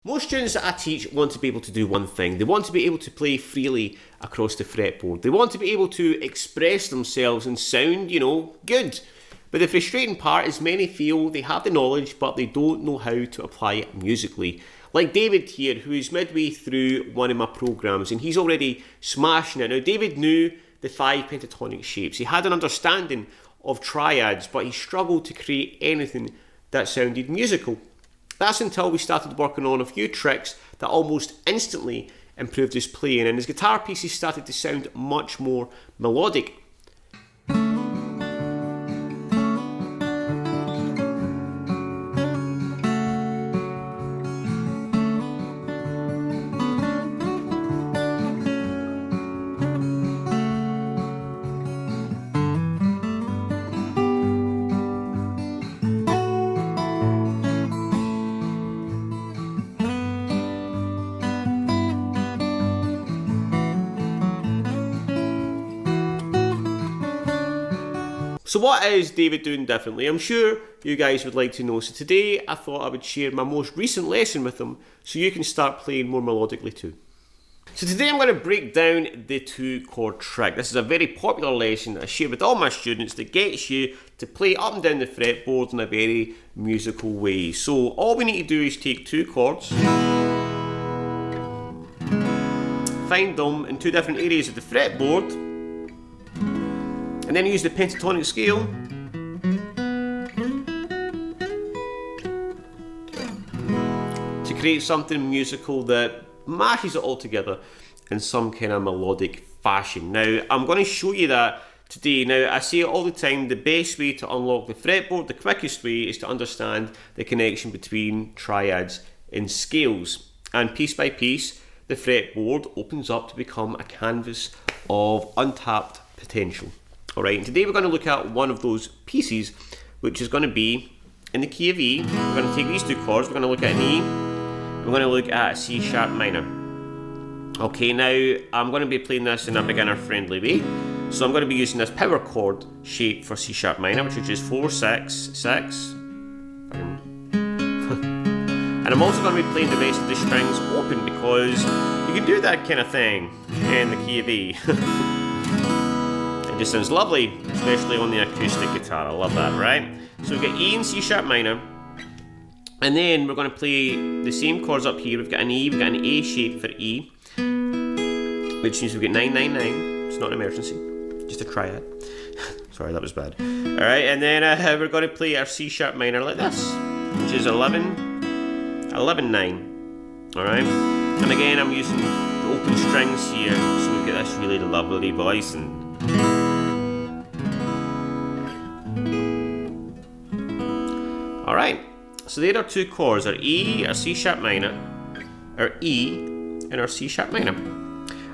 Most students that I teach want to be able to do one thing. They want to be able to play freely across the fretboard. They want to be able to express themselves and sound, good. But the frustrating part is many feel they have the knowledge, but they don't know how to apply it musically. Like David here, who is midway through one of my programs, and he's already smashing it. Now, David knew the 5 pentatonic shapes. He had an understanding of triads, but he struggled to create anything that sounded musical. That's until we started working on a few tricks that almost instantly improved his playing, and his guitar pieces started to sound much more melodic. So what is David doing differently? I'm sure you guys would like to know. So today I thought I would share my most recent lesson with him so you can start playing more melodically too. So today I'm going to break down the 2-chord trick. This is a very popular lesson I share with all my students that gets you to play up and down the fretboard in a very musical way. So all we need to do is take 2 chords, find them in 2 different areas of the fretboard, and then use the pentatonic scale to create something musical that mashes it all together in some kind of melodic fashion. Now, I'm going to show you that today. Now, I say it all the time, the best way to unlock the fretboard, the quickest way, is to understand the connection between triads and scales. And piece by piece, the fretboard opens up to become a canvas of untapped potential. Alright, and today we're going to look at one of those pieces, which is going to be in the key of E. We're going to take these 2 chords, we're going to look at an E, we're going to look at a C sharp minor. Okay, now I'm going to be playing this in a beginner friendly way. So I'm going to be using this power chord shape for C sharp minor, which is just 4, 6, 6. And I'm also going to be playing the rest of the strings open because you can do that kind of thing in the key of E. It just sounds lovely, especially on the acoustic guitar. I love that, right? So we've got E and C sharp minor, and then we're going to play the same chords up here. We've got an E, we've got an A shape for E, which means we've got 9, 9, 9. It's not an emergency, just a triad. Sorry, that was bad. Alright, and then we're going to play our C sharp minor like this, which is 11, 11, 9. Alright, and again I'm using the open strings here, so we get this really lovely voice. And alright, so there are 2 chords, our E, our C sharp minor, our E, and our C sharp minor.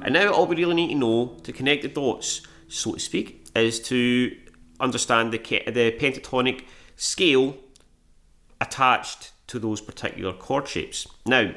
And now all we really need to know to connect the dots, so to speak, is to understand the pentatonic scale attached to those particular chord shapes. Now,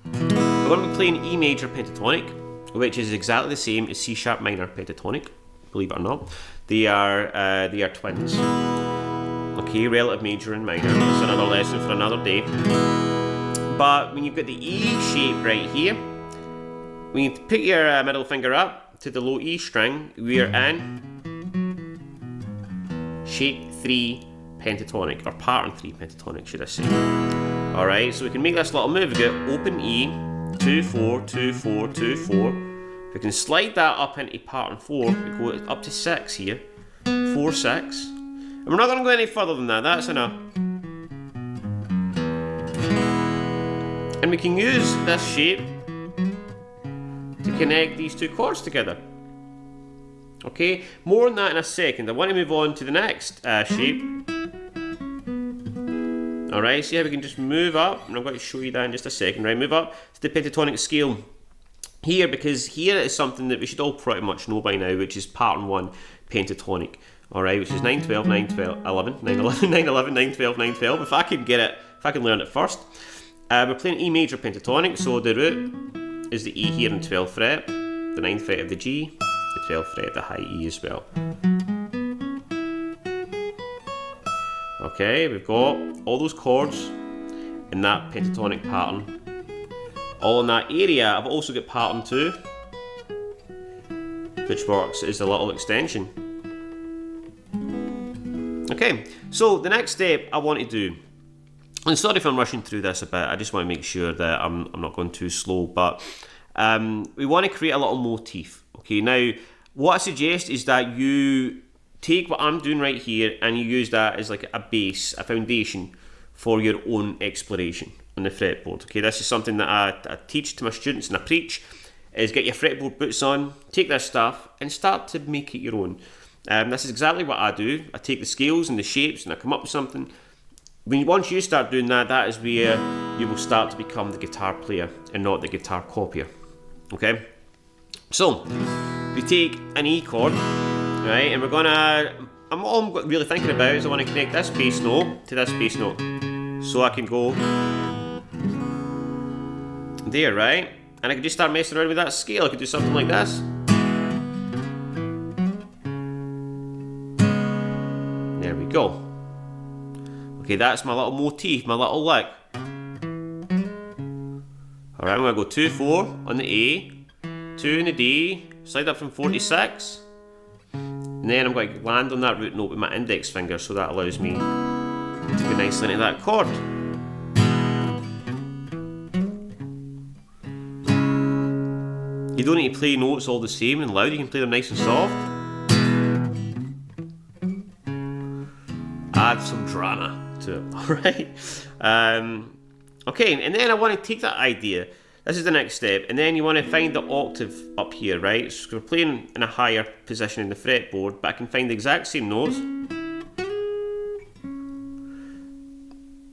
we're going to be playing E major pentatonic, which is exactly the same as C sharp minor pentatonic, believe it or not. They are twins. Okay, relative major and minor. That's another lesson for another day. But when you've got the E shape right here, when you put your middle finger up to the low E string, we are in shape 3 pentatonic, or pattern 3 pentatonic, should I say. Alright, so we can make this little move. We get open E, 2, 4, 2, 4, 2, 4. We can slide that up into pattern 4. We go up to 6 here. 4, 6. And we're not going to go any further than that, that's enough. And we can use this shape to connect these 2 chords together. Okay, more on that in a second. I want to move on to the next shape. Alright, see how we can just move up, and I'm going to show you that in just a second. Right, move up to the pentatonic scale here, because here is something that we should all pretty much know by now, which is pattern 1 pentatonic. Alright, which is 9, 12, 9, 12, 11, 9, 11, 9, 11, 9, 12, 9, 12. If I could get it, if I can learn it first. We're playing E major pentatonic, so the root is the E here in 12th fret, the 9th fret of the G, the 12th fret of the high E as well. Okay, we've got all those chords in that pentatonic pattern all in that area. I've also got pattern 2, which works as a little extension. Okay, so the next step I want to do, and sorry if I'm rushing through this a bit, I just want to make sure that I'm not going too slow, but we want to create a little motif. Okay, now what I suggest is that you take what I'm doing right here and you use that as like a base, a foundation for your own exploration on the fretboard. Okay, this is something that I teach to my students and I preach, is get your fretboard boots on, take this stuff and start to make it your own. This is exactly what I do. I take the scales and the shapes and I come up with something. Once you start doing that, that is where you will start to become the guitar player and not the guitar copier. Okay? So, we take an E chord, right, and all I'm really thinking about is I want to connect this bass note to this bass note. So I can go there, right? And I can just start messing around with that scale. I could do something like this. There we go. Okay, that's my little motif, my little lick. Alright, I'm going to go 2, 4 on the A, 2 in the D, slide up from 4 to 6, and then I'm going to land on that root note with my index finger, so that allows me to go nicely into that chord. You don't need to play notes all the same and loud, you can play them nice and soft. Add some drama to it, alright? Okay, and then I want to take that idea, this is the next step, and then you want to find the octave up here, right? So we're playing in a higher position in the fretboard, but I can find the exact same notes,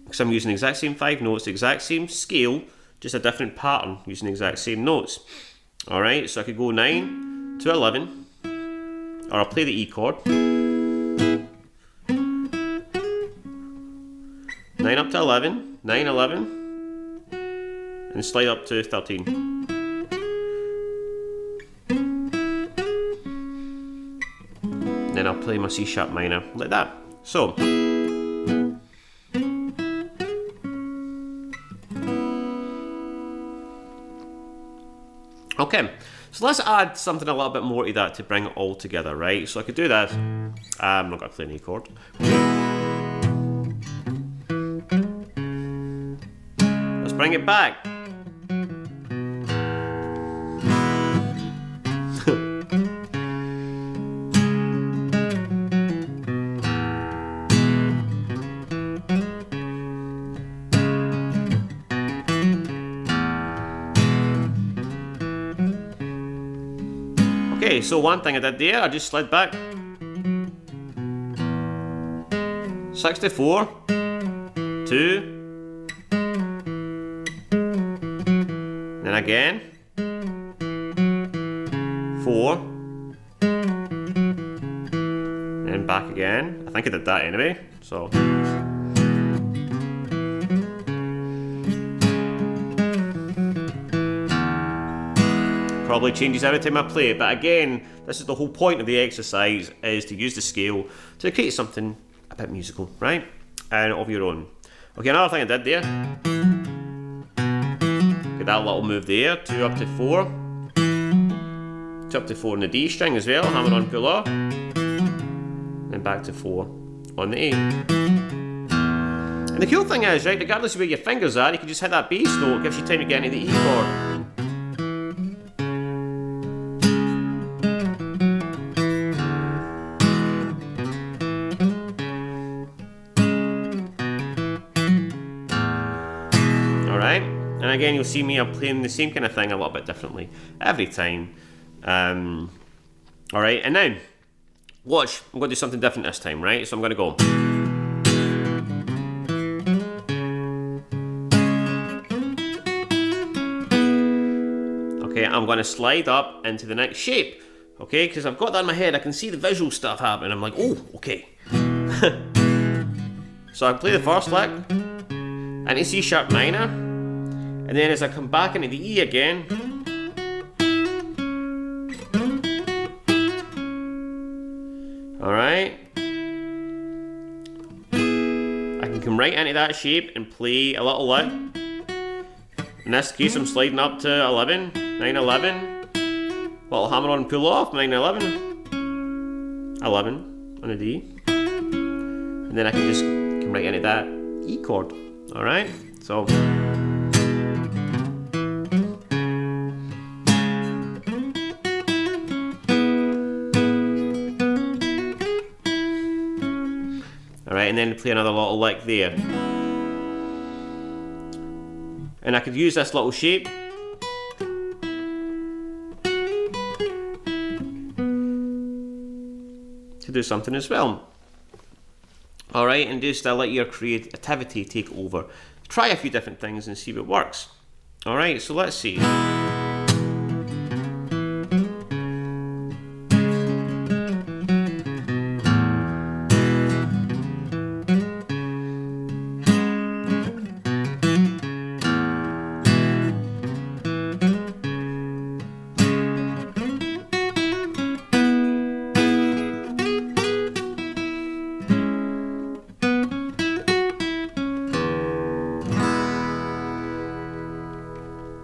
because I'm using the exact same 5 notes, the exact same scale, just a different pattern using the exact same notes. Alright, so I could go 9 to 11, or I'll play the E chord. 9 up to 11, 9, 11, and slide up to 13. Then I'll play my C sharp minor like that. So, okay, so let's add something a little bit more to that to bring it all together, right? So I could do this. I'm not going to play an E chord. Let's bring it back. Okay, so one thing I did there, I just slid back 64, 2, then again 4, and back again. I think I did that anyway, so probably changes every time I play it, but again, this is the whole point of the exercise, is to use the scale to create something a bit musical, right? And of your own. Okay, another thing I did there, get that little move there, 2 up to 4, 2 up to 4 on the D string as well, hammer on pull off, and back to 4 on the A. And the cool thing is, right, regardless of where your fingers are, you can just hit that bass note, it gives you time to get into the E chord. And again, you'll see me, I'm playing the same kind of thing a little bit differently every time. Alright, and now, watch, I'm going to do something different this time, right? So I'm going to go. Okay, I'm going to slide up into the next shape. Okay, because I've got that in my head, I can see the visual stuff happening. I'm like, oh, okay. So I play the first lick, into C sharp minor. And then as I come back into the E again, alright, I can come right into that shape and play a little lick, and In this case, I'm sliding up to 11, 9, 11. Little hammer on pull off, 9, 11. 11 on a D. And then I can just come right into that E chord. Alright, so. Alright, and then play another little lick there. And I could use this little shape to do something as well. Alright, and just let your creativity take over. Try a few different things and see what works. Alright, so let's see.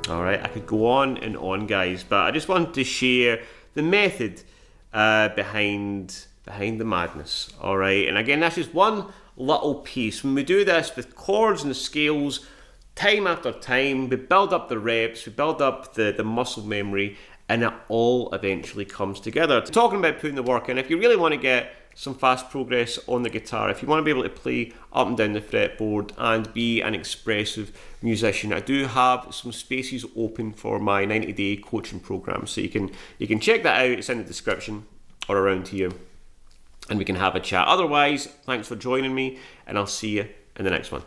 Alright, I could go on and on, guys, but I just wanted to share the method behind the madness. Alright, and again, that's just one little piece. When we do this with chords and the scales, time after time, we build up the reps, we build up the muscle memory, and it all eventually comes together. Talking about putting the work in, if you really want to get some fast progress on the guitar, if you want to be able to play up and down the fretboard and be an expressive musician, I do have some spaces open for my 90-day coaching program, so you can check that out. It's in the description or around here, and we can have a chat. Otherwise, thanks for joining me, and I'll see you in the next one.